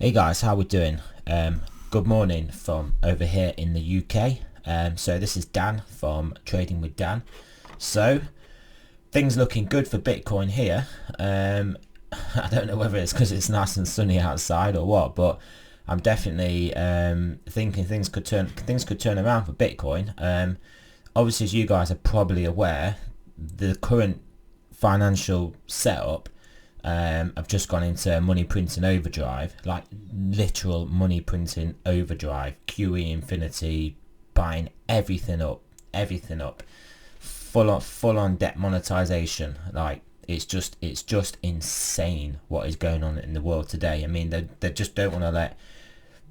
Hey guys, how we doing? Good morning from over here in the UK. So this is Dan from Trading with Dan. So things looking good for Bitcoin here. I don't know whether it's because it's nice and sunny outside or what, but I'm definitely thinking things could turn around for Bitcoin. Obviously, as you guys are probably aware, the current financial setup I've just gone into money printing overdrive, like literal money printing overdrive, QE infinity, buying everything up, full on debt monetization. Like it's just insane what is going on in the world today. I mean, they just don't want to let.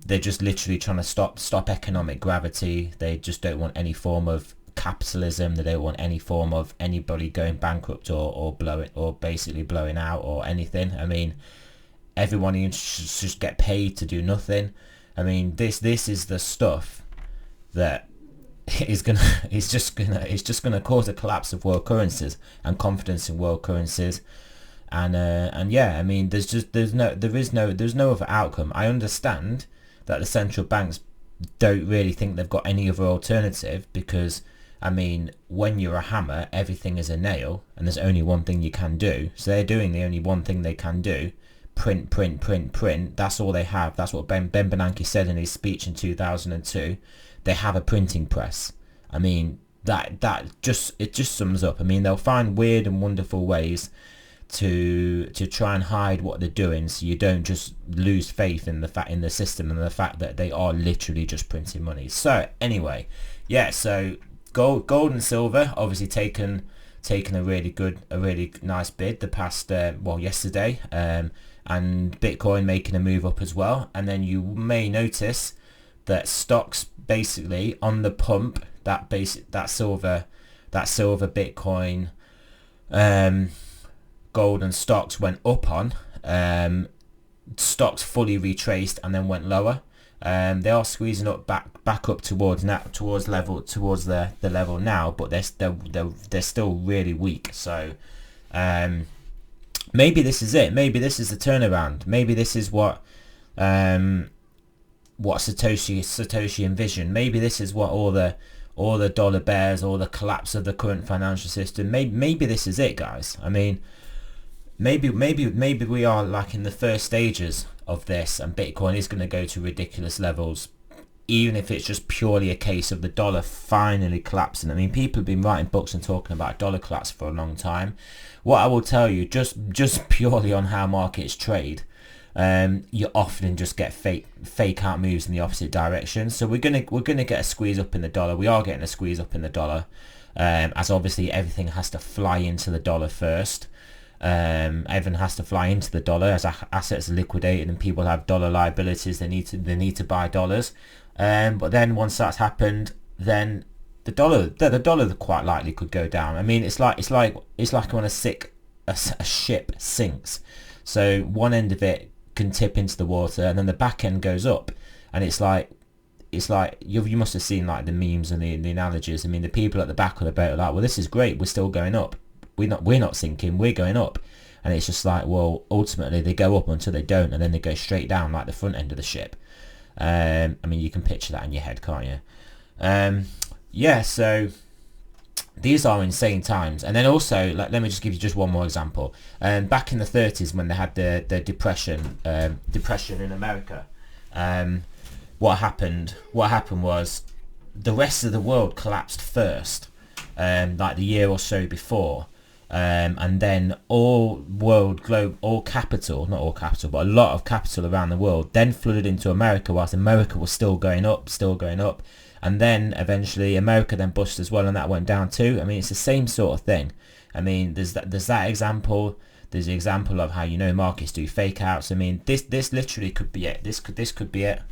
They're just literally trying to stop economic gravity. They just don't want any form of capitalism. They don't want any form of anybody going bankrupt or basically blowing out or anything. I mean, everyone should just get paid to do nothing. I mean, this is the stuff that is just gonna cause a collapse of world currencies and confidence in world currencies. And yeah, I mean, there's no other outcome. I understand that the central banks don't really think they've got any other alternative, because I mean, when you're a hammer, everything is a nail, and there's only one thing you can do. So they're doing the only one thing they can do: print. That's all they have. That's what Ben Bernanke said in his speech in 2002. They have a printing press. I mean, that just sums up. I mean, they'll find weird and wonderful ways to try and hide what they're doing, so you don't just lose faith in the system and the fact that they are literally just printing money. So anyway, yeah. So gold and silver obviously taken a really nice bid the past yesterday, and Bitcoin making a move up as well. And then you may notice that stocks basically on the pump, that silver Bitcoin, gold and stocks went up on. Stocks fully retraced and then went lower. They are squeezing up back up towards the level now, but they're still really weak. So maybe this is it. Maybe this is the turnaround. Maybe this is what Satoshi envisioned. Maybe this is what all the dollar bears, all the collapse of the current financial system. Maybe this is it, guys. I mean, maybe we are like in the first stages of this, and Bitcoin is going to go to ridiculous levels, even if it's just purely a case of the dollar finally collapsing. I mean, people have been writing books and talking about dollar collapse for a long time. What I will tell you, just purely on how markets trade, you often just get fake out moves in the opposite direction. So we're gonna get a squeeze up in the dollar. We are getting a squeeze up in the dollar, as obviously everything has to fly into the dollar first. Everyone has to fly into the dollar as assets are liquidated and people have dollar liabilities. They need to buy dollars. But then once that's happened, then the dollar quite likely could go down. I mean, it's like when a ship sinks. So one end of it can tip into the water, and then the back end goes up, and it's like you must have seen like the memes and the analogies. I mean, the people at the back of the boat are like, well, this is great, we're still going up. We're not sinking, we're going up. And it's just like, well, ultimately they go up until they don't, and then they go straight down like the front end of the ship. I mean, you can picture that in your head, can't you? Yeah, so these are insane times. And then also, let me just give you just one more example. Back in the 30s, when they had the depression in America, what happened was the rest of the world collapsed first, like the year or so before. And then capital, not all capital, but a lot of capital around the world then flooded into America, whilst America was still going up. And then eventually America then busted as well, and that went down too. I mean, it's the same sort of thing. I mean, there's that example. There's the example of how, markets do fake outs. I mean, this literally could be it. This could be it.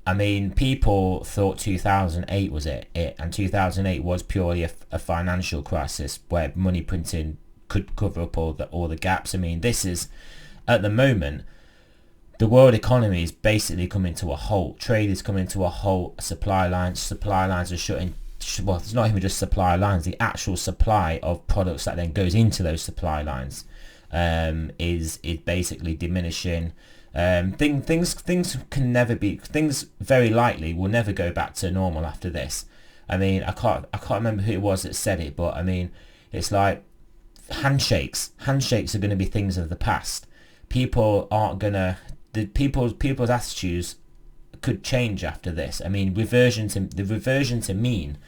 I mean, people thought 2008 was it, and 2008 was purely a financial crisis where money printing could cover up all the gaps. I mean, this is, at the moment, the world economy is basically coming to a halt. Trade is coming to a halt. Supply lines are shutting. Well, it's not even just supply lines. The actual supply of products that then goes into those supply lines is basically diminishing. Things can never be, things very likely will never go back to normal after this. I mean, I can't remember who it was that said it, but I mean, it's like handshakes are going to be things of the past. People aren't gonna, people's attitudes could change after this. I mean, the reversion to mean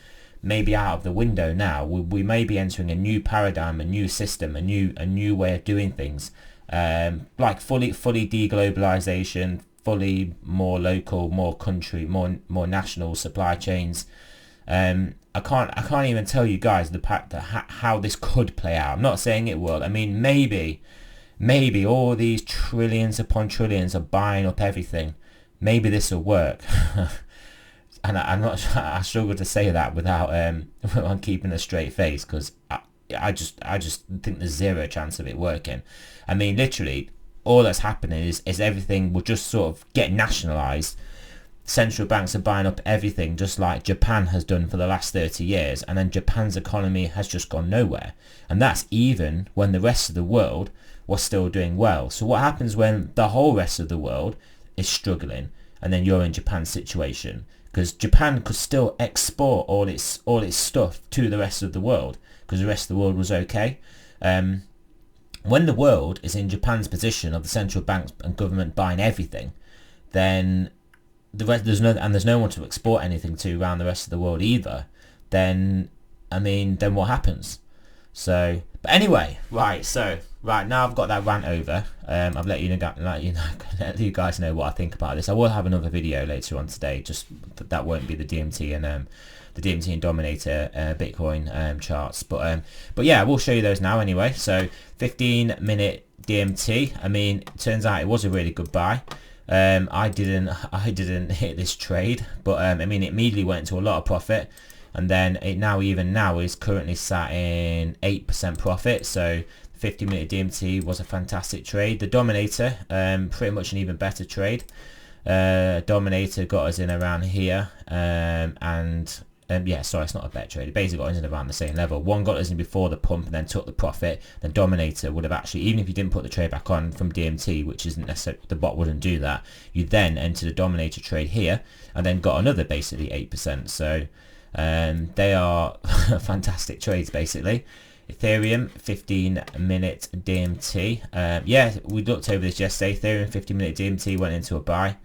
may be out of the window now. We may be entering a new paradigm, a new system, a new way of doing things, like fully deglobalization, fully more local, more country, more national supply chains. I can't even tell you guys how this could play out. I'm not saying it will. I mean, maybe all these trillions upon trillions are buying up everything. Maybe this will work. And I struggle to say that without I'm keeping a straight face, because I just think there's zero chance of it working. I mean, literally all that's happening is everything will just sort of get nationalized. Central banks are buying up everything, just like Japan has done for the last 30 years, and then Japan's economy has just gone nowhere. And that's even when the rest of the world was still doing well. So what happens when the whole rest of the world is struggling, and then you're in Japan's situation? Because Japan could still export all its stuff to the rest of the world, because the rest of the world was okay. When the world is in Japan's position of the central banks and government buying everything, then there's no one to export anything to around the rest of the world either. Then what happens? So, but anyway, right now I've got that rant over. I've let you guys know what I think about this. I will have another video later on today. Just that won't be the DMT and Dominator Bitcoin charts, but yeah, I will show you those now anyway. So 15-minute DMT. I mean, it turns out it was a really good buy. I didn't hit this trade, but I mean, it immediately went into a lot of profit, and then even now is currently sat in 8% profit. So 50-minute DMT was a fantastic trade. The Dominator, pretty much an even better trade. Dominator got us in around here, yeah, sorry, it's not a bet trade. It basically got us in around the same level. One got us in before the pump and then took the profit. Then Dominator would have actually, even if you didn't put the trade back on from DMT, which isn't necessarily, the bot wouldn't do that, you then entered a Dominator trade here and then got another basically 8%. So they are fantastic trades basically. Ethereum 15-minute DMT. Yeah, we looked over this yesterday. Ethereum 50-minute DMT went into a buy.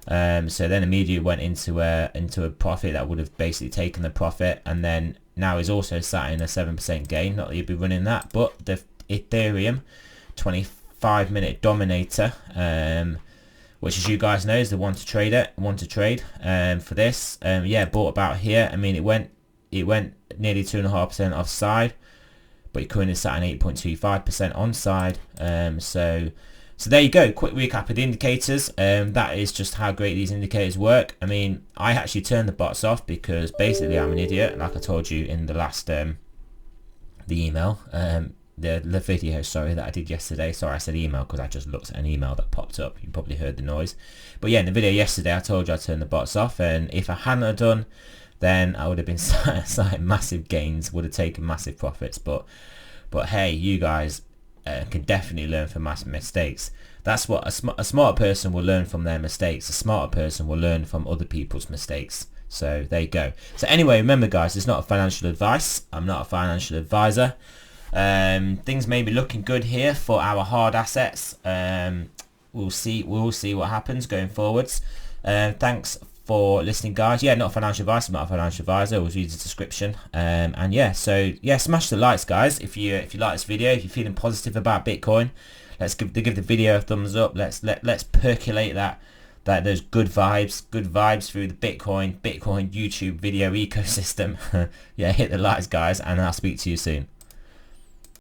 So then immediately went into a profit that would have basically taken the profit, and then now is also sat in a 7% gain. Not that you'd be running that, but the Ethereum 25-minute Dominator, which, as you guys know, is the one to trade for this. Yeah, bought about here. I mean, it went nearly 2.5% offside, but it currently sat in 8.25% onside. So there you go, quick recap of the indicators. That is just how great these indicators work. I mean, I actually turned the bots off because basically I'm an idiot, like I told you in the last the email, the video, sorry, that I did yesterday. Sorry, I said email because I just looked at an email that popped up. You probably heard the noise. But yeah, in the video yesterday I told you I turned the bots off, and if I hadn't have done, then I would have been citing massive gains, would have taken massive profits. But hey, you guys can definitely learn from massive mistakes. That's what a smart person will learn from their mistakes. A smarter person will learn from other people's mistakes. So there you go. So anyway, remember guys, it's not a financial advice. I'm not a financial advisor. Things may be looking good here for our hard assets. We'll see what happens going forwards. Thanks for listening, guys. Yeah, not financial advice. I'm not a financial advisor. Always read the description. And yeah, so yeah, smash the likes, guys. If you like this video, if you're feeling positive about Bitcoin, let's give the video a thumbs up. Let's percolate those good vibes through the Bitcoin YouTube video ecosystem. Yeah, hit the likes, guys, and I'll speak to you soon.